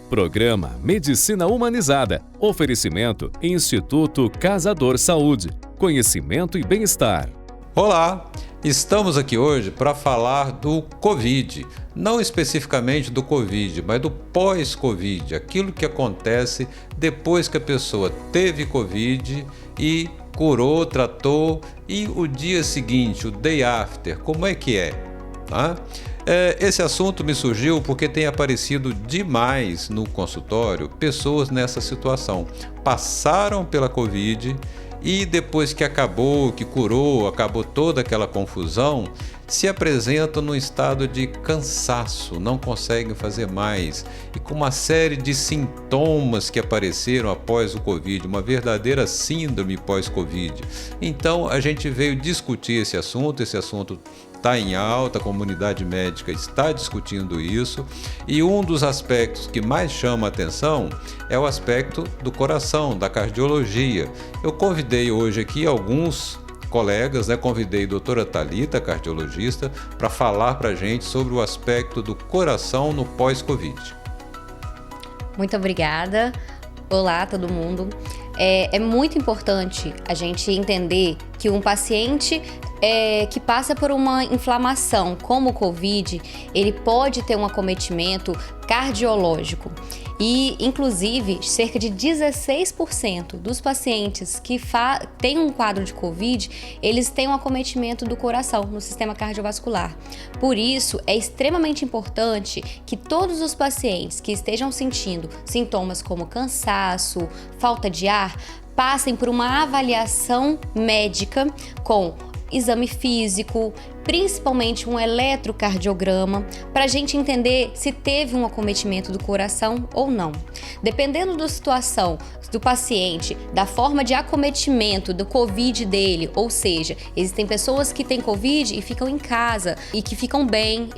Programa Medicina Humanizada. Oferecimento Instituto Casador Saúde. Conhecimento e bem-estar. Olá, estamos aqui hoje para falar do Covid. Não especificamente do Covid, mas do pós-Covid. Aquilo que acontece depois que a pessoa teve Covid e curou, tratou, e o dia seguinte, o day after, como é que é? Tá? Esse assunto me surgiu porque tem aparecido demais no consultório pessoas nessa situação. Passaram pela Covid e depois que acabou, que curou, acabou toda aquela confusão, se apresentam num estado de cansaço, não conseguem fazer mais e com uma série de sintomas que apareceram após o Covid, uma verdadeira síndrome pós-Covid. Então a gente veio discutir esse assunto está em alta, a comunidade médica está discutindo isso, e um dos aspectos que mais chama a atenção é o aspecto do coração, da cardiologia. Eu convidei hoje aqui alguns colegas, convidei a doutora Thalita, cardiologista, para falar para a gente sobre o aspecto do coração no pós-Covid. Muito obrigada. Olá, todo mundo. É muito importante a gente entender que um paciente que passa por uma inflamação como o Covid, ele pode ter um acometimento cardiológico. E, inclusive, cerca de 16% dos pacientes que têm um quadro de Covid, eles têm um acometimento do coração, no sistema cardiovascular. Por isso, é extremamente importante que todos os pacientes que estejam sentindo sintomas como cansaço, falta de ar, passem por uma avaliação médica com exame físico, principalmente um eletrocardiograma, para a gente entender se teve um acometimento do coração ou não. Dependendo da situação do paciente, da forma de acometimento do Covid dele, ou seja, existem pessoas que têm Covid e ficam em casa e que ficam bem,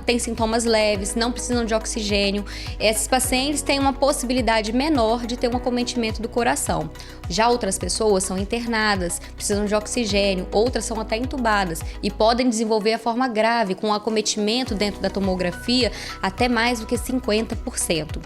têm sintomas leves, não precisam de oxigênio. Esses pacientes têm uma possibilidade menor de ter um acometimento do coração. Já outras pessoas são internadas, precisam de oxigênio, outras são até entubadas e podem desenvolver a forma grave, com um acometimento dentro da tomografia até mais do que 50%.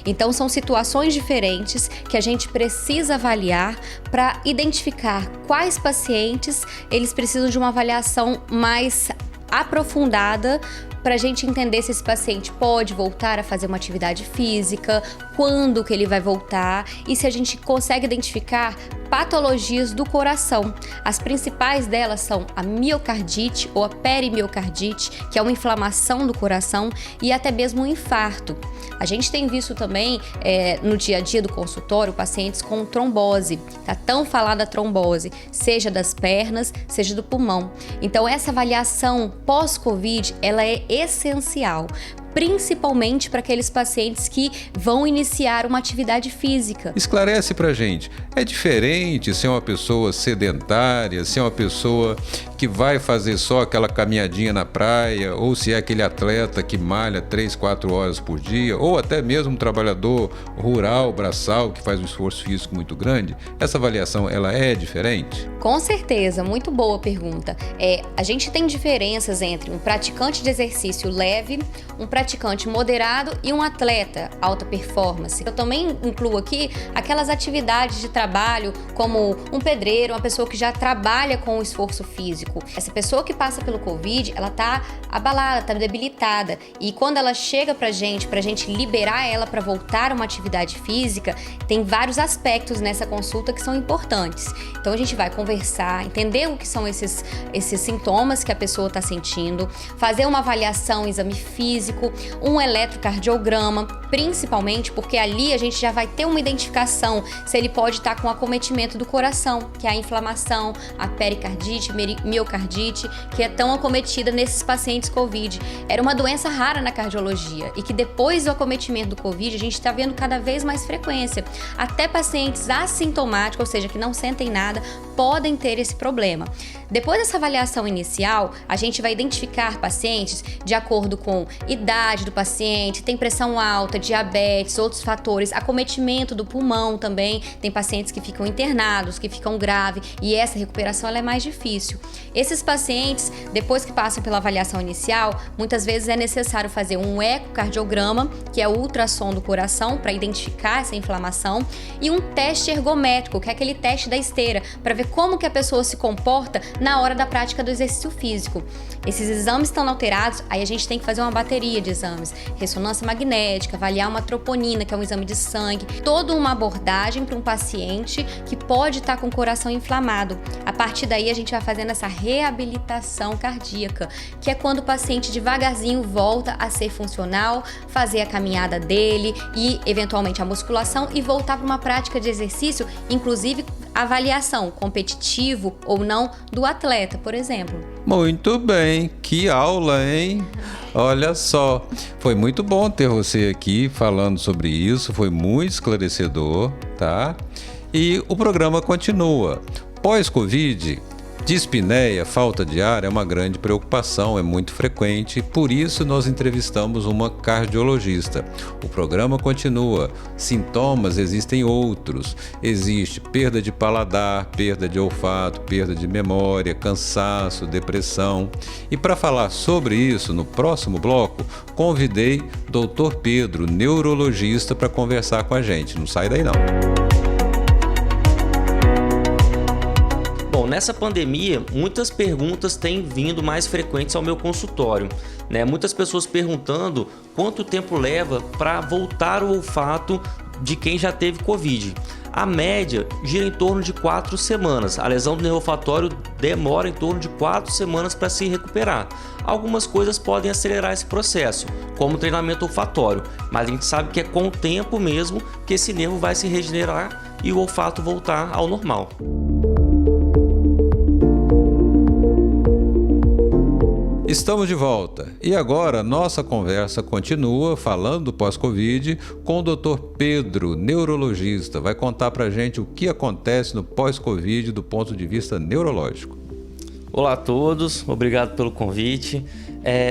Então, são situações diferentes que a gente precisa avaliar para identificar quais pacientes eles precisam de uma avaliação mais aprofundada para a gente entender se esse paciente pode voltar a fazer uma atividade física, quando que ele vai voltar e se a gente consegue identificar patologias do coração. As principais delas são a miocardite ou a perimiocardite, que é uma inflamação do coração, e até mesmo um infarto. A gente tem visto também no dia a dia do consultório pacientes com trombose, a tão falada trombose, seja das pernas, seja do pulmão. Então essa avaliação pós-Covid, ela é essencial, principalmente para aqueles pacientes que vão iniciar uma atividade física. Esclarece pra gente, é diferente ser uma pessoa sedentária, ser uma pessoa que vai fazer só aquela caminhadinha na praia, ou se é aquele atleta que malha 3, 4 horas por dia, ou até mesmo um trabalhador rural, braçal, que faz um esforço físico muito grande? Essa avaliação, ela é diferente? Com certeza, muito boa pergunta. A gente tem diferenças entre um praticante de exercício leve, um praticante moderado e um atleta alta performance. Eu também incluo aqui aquelas atividades de trabalho como um pedreiro, uma pessoa que já trabalha com o esforço físico. Essa pessoa que passa pelo Covid, ela tá abalada, tá debilitada, e quando ela chega pra gente liberar ela para voltar a uma atividade física, tem vários aspectos nessa consulta que são importantes. Então a gente vai conversar, entender o que são esses sintomas que a pessoa está sentindo, fazer uma avaliação, exame físico, um eletrocardiograma, principalmente porque ali a gente já vai ter uma identificação se ele pode estar com acometimento do coração, que é a inflamação, a pericardite, miocardite, que é tão acometida nesses pacientes Covid. Era uma doença rara na cardiologia e que depois do acometimento do Covid a gente está vendo cada vez mais frequência. Até pacientes assintomáticos, ou seja, que não sentem nada, podem ter esse problema. Depois dessa avaliação inicial, a gente vai identificar pacientes de acordo com idade do paciente, tem pressão alta, diabetes, outros fatores, acometimento do pulmão também. Tem pacientes que ficam internados, que ficam graves, e essa recuperação ela é mais difícil. Esses pacientes, depois que passam pela avaliação inicial, muitas vezes é necessário fazer um ecocardiograma, que é o ultrassom do coração, para identificar essa inflamação, e um teste ergométrico, que é aquele teste da esteira, para ver como que a pessoa se comporta na hora da prática do exercício físico. Esses exames estão alterados, aí a gente tem que fazer uma bateria de exames, ressonância magnética, avaliar uma troponina, que é um exame de sangue, toda uma abordagem para um paciente que pode estar com o coração inflamado. A partir daí a gente vai fazendo essa reabilitação cardíaca, que é quando o paciente devagarzinho volta a ser funcional, fazer a caminhada dele e eventualmente a musculação e voltar para uma prática de exercício, inclusive avaliação competitivo ou não do atleta, por exemplo. Muito bem, que aula, hein? Olha só, foi muito bom ter você aqui falando sobre isso, foi muito esclarecedor, tá? E o programa continua. Pós-Covid, dispneia, falta de ar é uma grande preocupação, é muito frequente, por isso nós entrevistamos uma cardiologista. O programa continua, sintomas existem outros, existe perda de paladar, perda de olfato, perda de memória, cansaço, depressão. E para falar sobre isso, no próximo bloco, convidei Dr. Pedro, neurologista, para conversar com a gente. Não sai daí não. Bom, nessa pandemia, muitas perguntas têm vindo mais frequentes ao meu consultório, né? Muitas pessoas perguntando quanto tempo leva para voltar o olfato de quem já teve Covid. A média gira em torno de 4 semanas. A lesão do nervo olfatório demora em torno de 4 semanas para se recuperar. Algumas coisas podem acelerar esse processo, como o treinamento olfatório, mas a gente sabe que é com o tempo mesmo que esse nervo vai se regenerar e o olfato voltar ao normal. Estamos de volta e agora nossa conversa continua falando do pós-Covid com o Dr. Pedro, neurologista. Vai contar pra gente o que acontece no pós-Covid do ponto de vista neurológico. Olá a todos, obrigado pelo convite.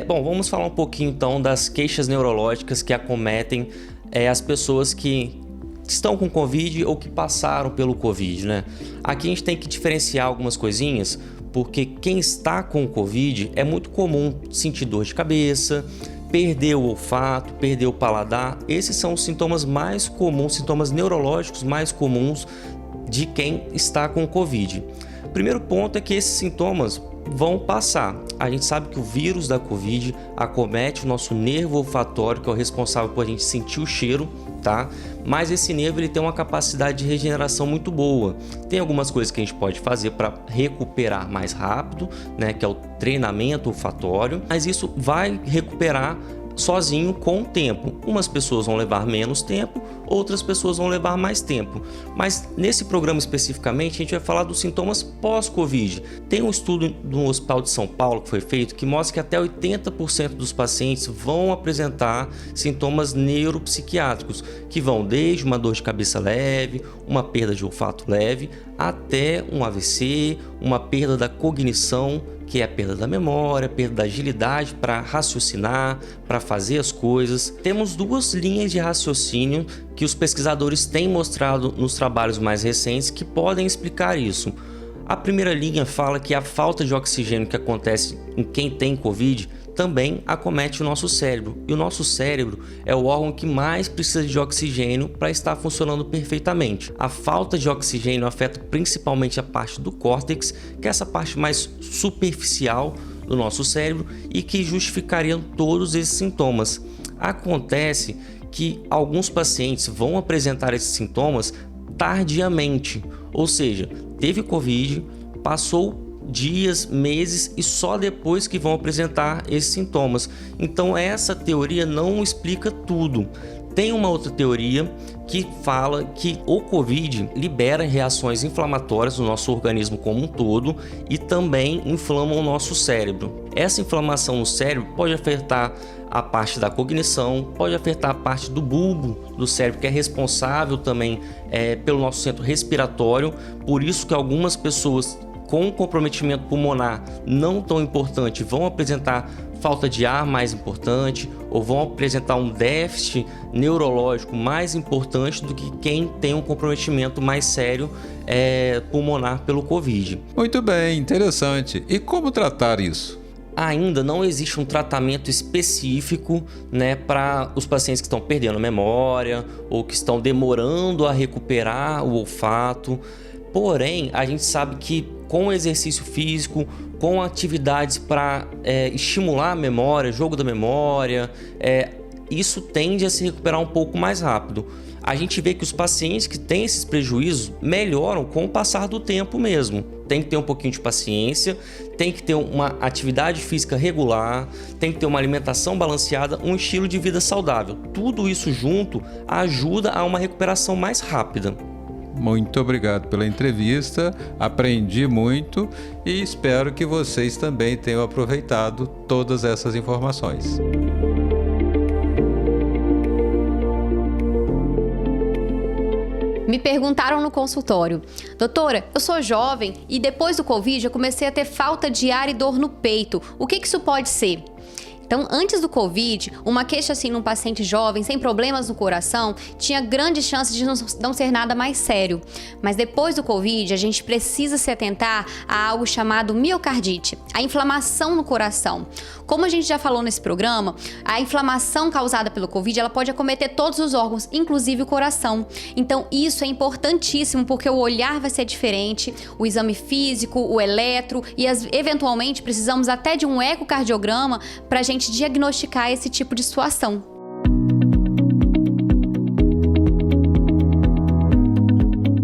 Bom, vamos falar um pouquinho então das queixas neurológicas que acometem as pessoas que estão com Covid ou que passaram pelo Covid, né? Aqui a gente tem que diferenciar algumas coisinhas, porque quem está com o Covid é muito comum sentir dor de cabeça, perder o olfato, perder o paladar. Esses são os sintomas mais comuns, sintomas neurológicos mais comuns de quem está com o Covid. O primeiro ponto é que esses sintomas vão passar. A gente sabe que o vírus da Covid acomete o nosso nervo olfatório, que é o responsável por a gente sentir o cheiro, tá? Mas esse nervo ele tem uma capacidade de regeneração muito boa. Tem algumas coisas que a gente pode fazer para recuperar mais rápido, né? Que é o treinamento olfatório, mas isso vai recuperar sozinho com o tempo. Umas pessoas vão levar menos tempo, outras pessoas vão levar mais tempo. Mas nesse programa especificamente a gente vai falar dos sintomas pós-Covid. Tem um estudo no Hospital de São Paulo que foi feito que mostra que até 80% dos pacientes vão apresentar sintomas neuropsiquiátricos, que vão desde uma dor de cabeça leve, uma perda de olfato leve, até um AVC, uma perda da cognição, que é a perda da memória, perda da agilidade para raciocinar, para fazer as coisas. Temos duas linhas de raciocínio que os pesquisadores têm mostrado nos trabalhos mais recentes que podem explicar isso. A primeira linha fala que a falta de oxigênio que acontece em quem tem Covid também acomete o nosso cérebro. E o nosso cérebro é o órgão que mais precisa de oxigênio para estar funcionando perfeitamente. A falta de oxigênio afeta principalmente a parte do córtex, que é essa parte mais superficial do nosso cérebro e que justificariam todos esses sintomas. Acontece que alguns pacientes vão apresentar esses sintomas tardiamente, ou seja, teve Covid, passou dias, meses e só depois que vão apresentar esses sintomas. Então essa teoria não explica tudo. Tem uma outra teoria que fala que o Covid libera reações inflamatórias no nosso organismo como um todo e também inflama o nosso cérebro. Essa inflamação no cérebro pode afetar a parte da cognição, pode afetar a parte do bulbo do cérebro, que é responsável também pelo nosso centro respiratório. Por isso que algumas pessoas com comprometimento pulmonar não tão importante vão apresentar falta de ar mais importante ou vão apresentar um déficit neurológico mais importante do que quem tem um comprometimento mais sério pulmonar pelo Covid. Muito bem, interessante. E como tratar isso? Ainda não existe um tratamento específico, né, para os pacientes que estão perdendo a memória ou que estão demorando a recuperar o olfato. Porém, a gente sabe que com exercício físico, com atividades para estimular a memória, jogo da memória, isso tende a se recuperar um pouco mais rápido. A gente vê que os pacientes que têm esses prejuízos melhoram com o passar do tempo mesmo. Tem que ter um pouquinho de paciência, tem que ter uma atividade física regular, tem que ter uma alimentação balanceada, um estilo de vida saudável. Tudo isso junto ajuda a uma recuperação mais rápida. Muito obrigado pela entrevista, aprendi muito e espero que vocês também tenham aproveitado todas essas informações. Me perguntaram no consultório: doutora, eu sou jovem e depois do Covid eu comecei a ter falta de ar e dor no peito. O que isso pode ser? Então, antes do Covid, uma queixa assim num paciente jovem, sem problemas no coração, tinha grande chance de não ser nada mais sério. Mas depois do Covid, a gente precisa se atentar a algo chamado miocardite, a inflamação no coração. Como a gente já falou nesse programa, a inflamação causada pelo Covid, ela pode acometer todos os órgãos, inclusive o coração. Então, isso é importantíssimo, porque o olhar vai ser diferente, o exame físico, o eletro, e eventualmente precisamos até de um ecocardiograma para a gente diagnosticar esse tipo de situação.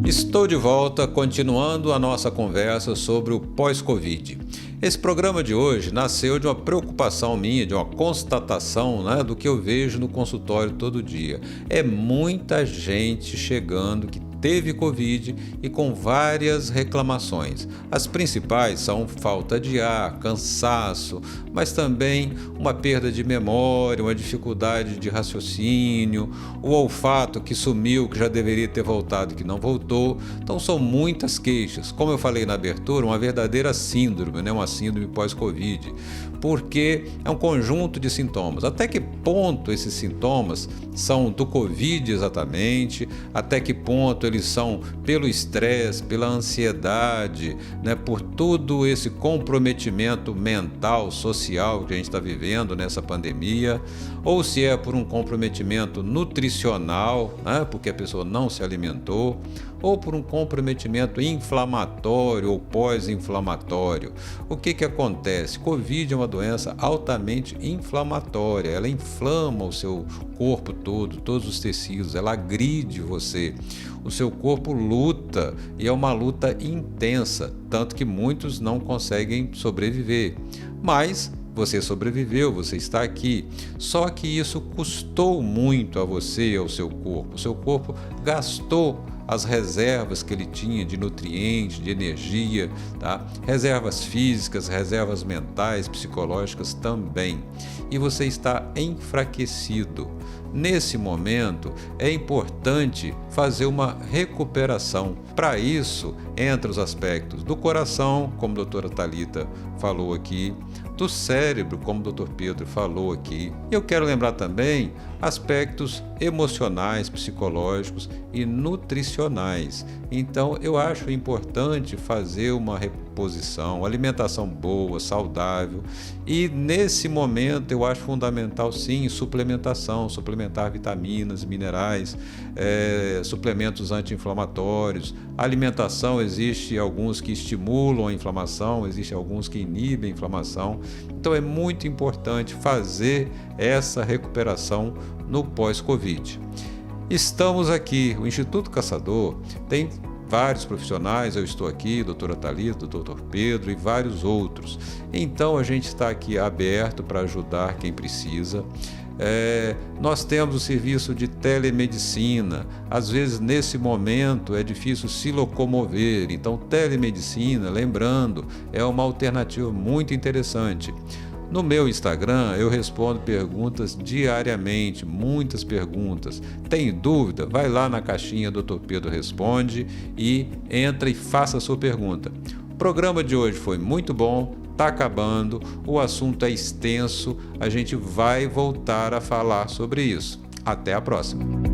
Estou de volta, continuando a nossa conversa sobre o pós-Covid. Esse programa de hoje nasceu de uma preocupação minha, de uma constatação, né, do que eu vejo no consultório todo dia. É muita gente chegando que teve Covid e com várias reclamações. As principais são falta de ar, cansaço, mas também uma perda de memória, uma dificuldade de raciocínio, o olfato que sumiu, que já deveria ter voltado e que não voltou. Então são muitas queixas. Como eu falei na abertura, uma verdadeira síndrome, né? Uma síndrome pós-Covid, porque é um conjunto de sintomas. Até que ponto esses sintomas são do Covid exatamente, até que ponto eles são pelo estresse, pela ansiedade, né, por todo esse comprometimento mental, social que a gente está vivendo nessa pandemia, ou se é por um comprometimento nutricional, né, porque a pessoa não se alimentou, ou por um comprometimento inflamatório ou pós-inflamatório. O que acontece? Covid é uma doença altamente inflamatória, ela inflama o seu corpo todo, todos os tecidos, ela agride você. O seu corpo luta e é uma luta intensa, tanto que muitos não conseguem sobreviver. Mas você sobreviveu, você está aqui. Só que isso custou muito a você e ao seu corpo. O seu corpo gastou as reservas que ele tinha de nutrientes, de energia, tá? Reservas físicas, reservas mentais, psicológicas também. E você está enfraquecido. Nesse momento, é importante fazer uma recuperação. Para isso, entra os aspectos do coração, como a doutora Thalita falou aqui, do cérebro, como o Dr. Pedro falou aqui. Eu quero lembrar também aspectos emocionais, psicológicos e nutricionais. Então, eu acho importante fazer uma reposição, alimentação boa, saudável. E nesse momento, eu acho fundamental, sim, suplementação, suplementar vitaminas, minerais, suplementos anti-inflamatórios. A alimentação, existe alguns que estimulam a inflamação, existe alguns que inibem a inflamação. Então, é muito importante fazer essa recuperação no pós-Covid. Estamos aqui, o Instituto Caçador tem vários profissionais, eu estou aqui, doutora Thalita, doutor Pedro e vários outros. Então a gente está aqui aberto para ajudar quem precisa. Nós temos o serviço de telemedicina. Às vezes, nesse momento, é difícil se locomover. Então, telemedicina, lembrando, é uma alternativa muito interessante. No meu Instagram, eu respondo perguntas diariamente, muitas perguntas. Tem dúvida? Vai lá na caixinha do Dr. Pedro Responde e entra e faça a sua pergunta. O programa de hoje foi muito bom, está acabando, o assunto é extenso, a gente vai voltar a falar sobre isso. Até a próxima!